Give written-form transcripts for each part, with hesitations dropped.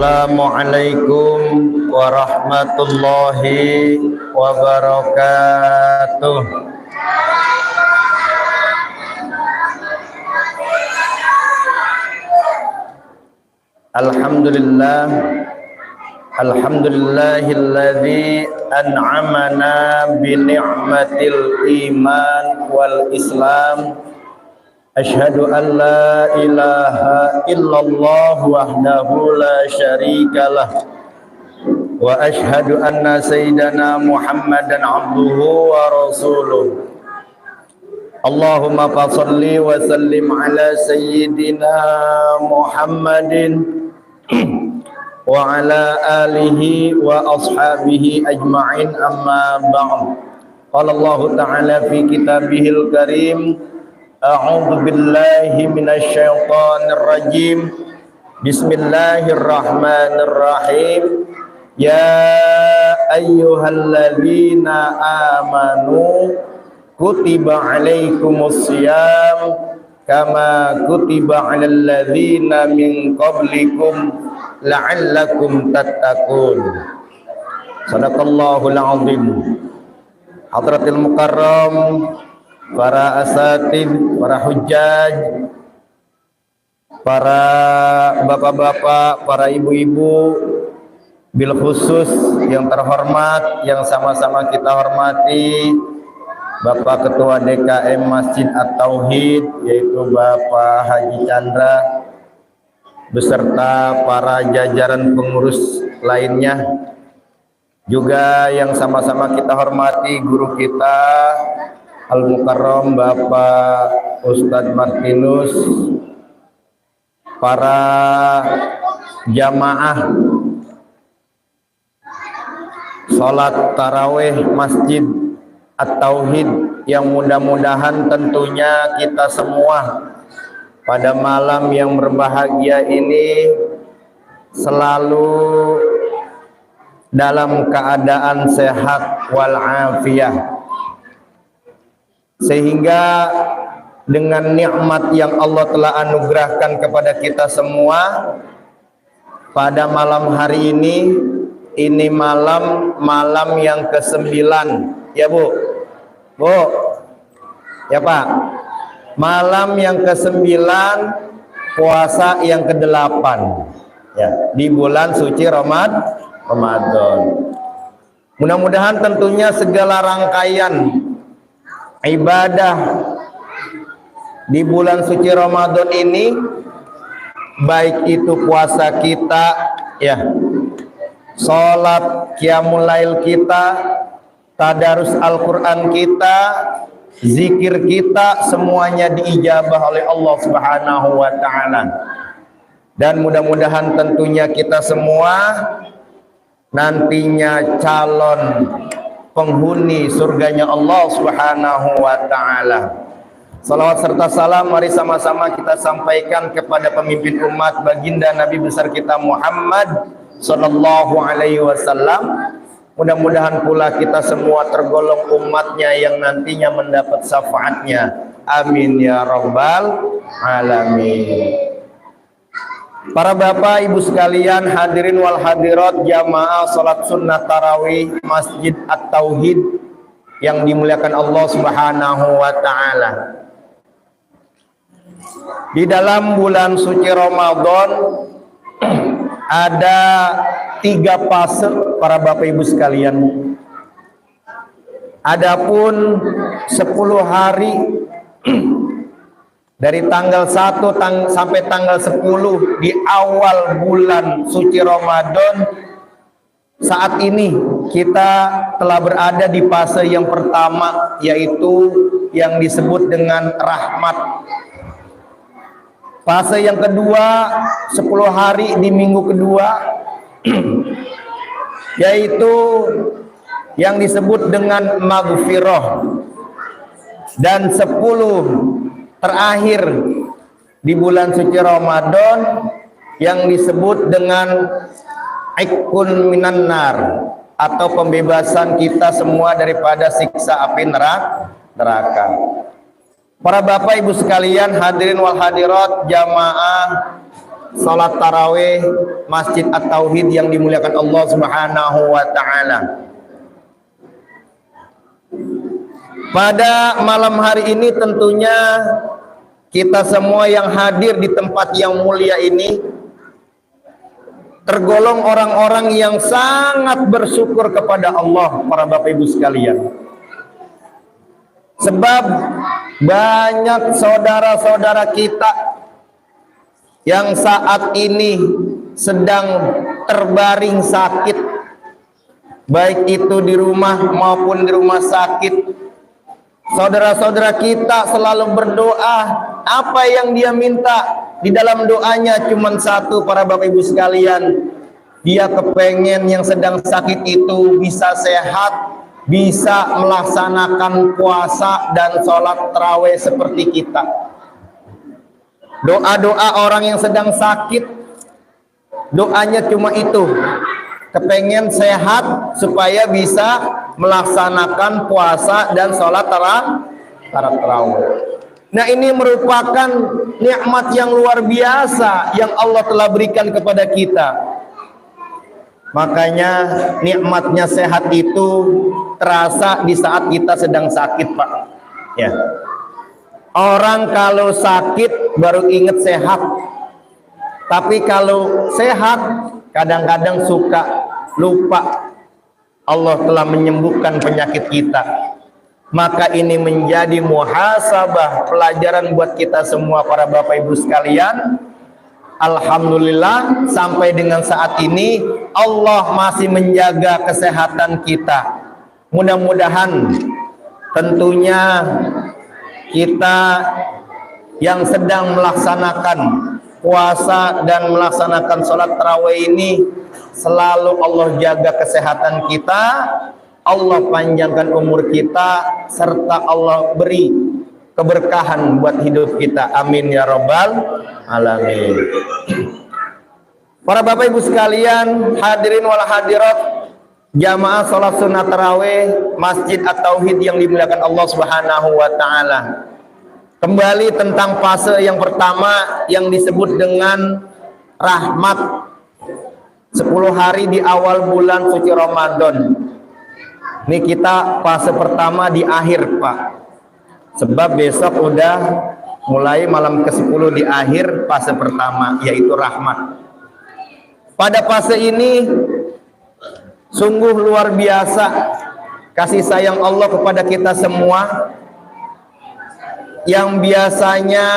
Assalamualaikum warahmatullahi wabarakatuh. Alhamdulillah, alhamdulillahilladzi an'amana bi ni'matil iman wal islam. Asyhadu an la ilaha illallah wahdahu la syarikalah wa asyhadu anna sayyidana Muhammadan abduhu wa rasuluh. Allahumma fassalli wa sallim ala sayyidina Muhammadin wa ala alihi wa ashabihi ajma'in, amma ba'd. Qala Allah ta'ala fi kitabihil karim, a'udzu billahi minasy syaithanir rajim. Bismillahirrahmanirrahim. Ya ayyuhalladzina amanu kutiba alaikumus syiyam kama kutiba alal ladzina min qablikum la'allakum tattaqun. Shadaqallahul azim. Hadratil mukarram, para asatid, para hujjaj, para bapak-bapak, para ibu-ibu, bil khusus yang terhormat, yang sama-sama kita hormati, Bapak Ketua DKM Masjid At-Tauhid, yaitu Bapak Haji Chandra, beserta para jajaran pengurus lainnya, juga yang sama-sama kita hormati guru kita Al-Mukarram Bapak Ustadz Martinus, para jamaah sholat tarawih Masjid At-Tauhid, yang mudah-mudahan tentunya kita semua pada malam yang berbahagia ini selalu dalam keadaan sehat walafiat, sehingga dengan nikmat yang Allah telah anugerahkan kepada kita semua pada malam hari ini malam yang ke-9, ya Bu, ya Pak, malam yang ke-9 puasa yang ke-8 ya, di bulan suci Ramadan. Mudah-mudahan tentunya segala rangkaian ibadah di bulan suci Ramadan ini, baik itu puasa kita ya, sholat qiyamul lail kita, tadarus Al-Quran kita, zikir kita, semuanya diijabah oleh Allah Subhanahu wa ta'ala. Dan mudah-mudahan tentunya kita semua nantinya calon penghuni surganya Allah Subhanahu wa ta'ala. Salawat serta salam mari sama-sama kita sampaikan kepada pemimpin umat, baginda Nabi besar kita Muhammad sallallahu alaihi wasallam. Mudah-mudahan pula kita semua tergolong umatnya yang nantinya mendapat syafaatnya. Amin ya rabbal alamin. Para bapak ibu sekalian, hadirin wal hadirat jamaah salat sunnah tarawih Masjid At-Tauhid yang dimuliakan Allah Subhanahu wa ta'ala. Di dalam bulan suci Ramadan ada 3 fase para bapak ibu sekalian. Adapun 10 hari dari tanggal 1 sampai tanggal 10 di awal bulan suci Ramadan, saat ini kita telah berada di fase yang pertama, yaitu yang disebut dengan rahmat. Fase yang kedua 10 hari di minggu kedua yaitu yang disebut dengan maghfirah, dan 10 terakhir di bulan suci Ramadan yang disebut dengan ikun minan nar, atau pembebasan kita semua daripada siksa api neraka. Para bapak ibu sekalian, hadirin wal hadirat jamaah salat tarawih Masjid At-Tauhid yang dimuliakan Allah Subhanahu wa taala. Pada malam hari ini tentunya kita semua yang hadir di tempat yang mulia ini tergolong orang-orang yang sangat bersyukur kepada Allah, para Bapak Ibu sekalian. Sebab banyak saudara-saudara kita yang saat ini sedang terbaring sakit, baik itu di rumah maupun di rumah sakit. Saudara-saudara kita selalu berdoa, apa yang dia minta di dalam doanya cuma satu, para Bapak Ibu sekalian. Dia kepengen yang sedang sakit itu bisa sehat, bisa melaksanakan puasa dan sholat tarawih seperti kita. Doa-doa orang yang sedang sakit, doanya cuma itu, kepengen sehat supaya bisa melaksanakan puasa dan sholat tarawih. Nah, ini merupakan nikmat yang luar biasa yang Allah telah berikan kepada kita. Makanya nikmatnya sehat itu terasa di saat kita sedang sakit, Pak. Ya. Orang kalau sakit baru ingat sehat. Tapi kalau sehat kadang-kadang suka lupa Allah telah menyembuhkan penyakit kita. Maka ini menjadi muhasabah, pelajaran buat kita semua, para Bapak Ibu sekalian. Alhamdulillah sampai dengan saat ini Allah masih menjaga kesehatan kita. Mudah-mudahan tentunya kita yang sedang melaksanakan puasa dan melaksanakan sholat tarawih ini selalu Allah jaga kesehatan kita, Allah panjangkan umur kita, serta Allah beri keberkahan buat hidup kita. Amin ya rabbal alamin. Para Bapak Ibu sekalian, hadirin wal hadirat, jamaah sholat sunnah tarawih Masjid At-Tauhid yang dimuliakan Allah Subhanahu wa taala. Kembali tentang fase yang pertama yang disebut dengan rahmat. 10 hari di awal bulan suci Ramadan. Ini kita fase pertama di akhir, Pak. Sebab besok udah mulai malam ke-10 di akhir fase pertama, yaitu rahmat. Pada fase ini sungguh luar biasa kasih sayang Allah kepada kita semua. Yang biasanya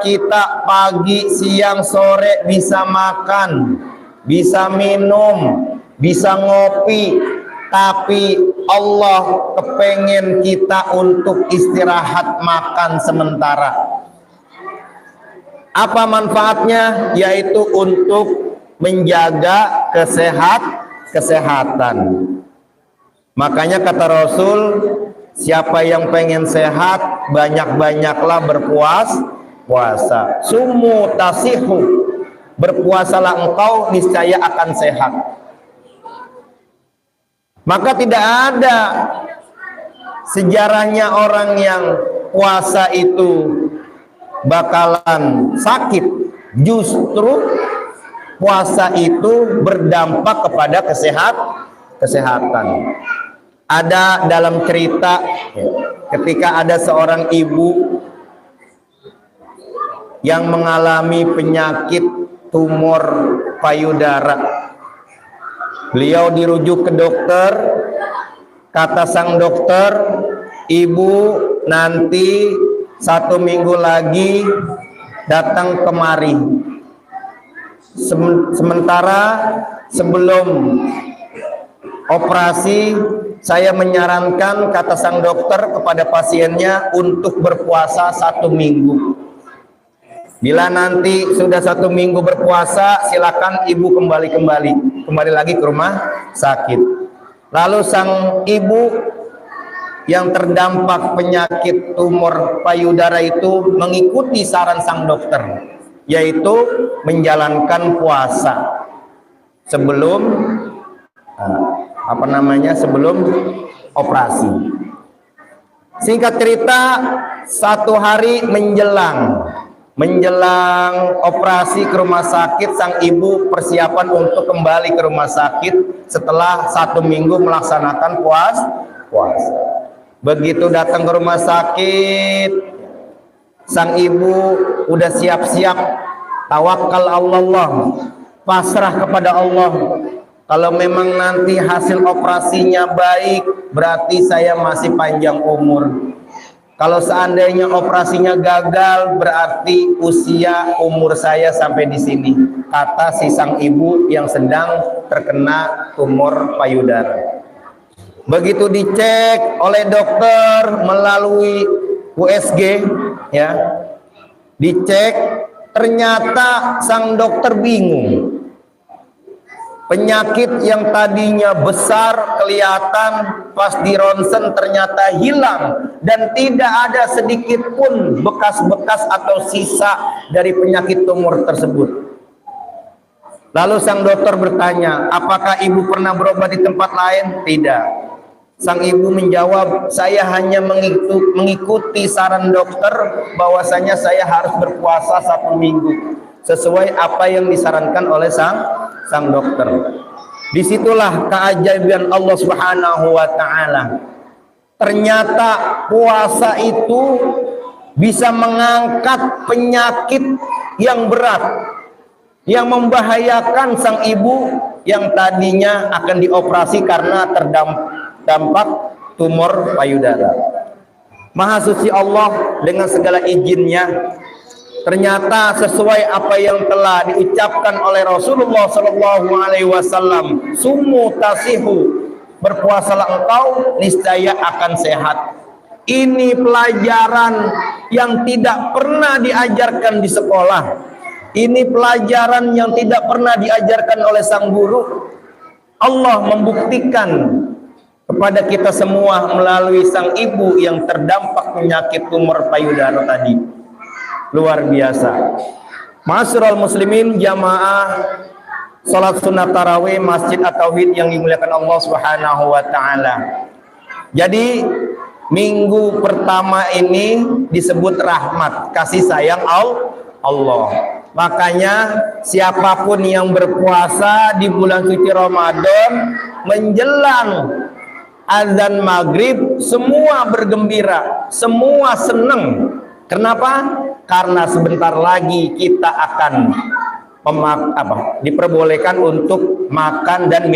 kita pagi, siang, sore bisa makan, bisa minum, bisa ngopi, tapi Allah kepengen kita untuk istirahat makan sementara. Apa manfaatnya? Yaitu untuk menjaga kesehatan. Makanya kata Rasul, siapa yang pengen sehat, banyak-banyaklah berpuasa. Sumu tasihu, berpuasalah engkau, niscaya akan sehat. Maka tidak ada sejarahnya orang yang puasa itu bakalan sakit. Justru puasa itu berdampak kepada kesehatan. Ada dalam cerita ketika ada seorang ibu yang mengalami penyakit tumor payudara. Beliau dirujuk ke dokter. Kata sang dokter, ibu nanti 1 minggu lagi datang kemari. Sementara sebelum operasi, saya menyarankan, kata sang dokter kepada pasiennya, untuk berpuasa 1 minggu. Bila nanti sudah 1 minggu berpuasa, silakan ibu kembali lagi ke rumah sakit. Lalu sang ibu yang terdampak penyakit tumor payudara itu mengikuti saran sang dokter, yaitu menjalankan puasa sebelum sebelum operasi. Singkat cerita, 1 hari menjelang Menjelang operasi ke rumah sakit, sang ibu persiapan untuk kembali ke rumah sakit setelah 1 minggu melaksanakan puasa. Begitu datang ke rumah sakit, sang ibu udah siap-siap, tawakal Allah, pasrah kepada Allah. Kalau memang nanti hasil operasinya baik, berarti saya masih panjang umur. Kalau seandainya operasinya gagal, berarti usia umur saya sampai di sini, kata si sang ibu yang sedang terkena tumor payudara. Begitu dicek oleh dokter melalui USG, ya, dicek, ternyata sang dokter bingung. Penyakit yang tadinya besar kelihatan pas di ronsen ternyata hilang dan tidak ada sedikit pun bekas-bekas atau sisa dari penyakit tumor tersebut. Lalu sang dokter bertanya, apakah ibu pernah berobat di tempat lain? Tidak. Sang ibu menjawab, saya hanya mengikuti saran dokter bahwasanya saya harus berpuasa 1 minggu sesuai apa yang disarankan oleh sang dokter. Disitulah keajaiban Allah Subhanahu wa ta'ala. Ternyata puasa itu bisa mengangkat penyakit yang berat, yang membahayakan sang ibu yang tadinya akan dioperasi karena terdampak tumor payudara. Maha suci Allah dengan segala izinnya, ternyata sesuai apa yang telah diucapkan oleh Rasulullah Shallallahu Alaihi Wasallam, sumu tasihu, berpuasalah engkau niscaya akan sehat. Ini pelajaran yang tidak pernah diajarkan di sekolah. Ini pelajaran yang tidak pernah diajarkan oleh sang guru. Allah membuktikan kepada kita semua melalui sang ibu yang terdampak penyakit tumor payudara tadi. Luar biasa. Ma'asyiral muslimin, jamaah salat sunat tarawih Masjid At-Tauhid yang dimuliakan Allah Subhanahu wa taala. Jadi minggu pertama ini disebut rahmat, kasih sayang Allah. Makanya siapapun yang berpuasa di bulan suci Ramadan menjelang azan maghrib, semua bergembira, semua senang. Kenapa? Karena sebentar lagi kita akan diperbolehkan untuk makan dan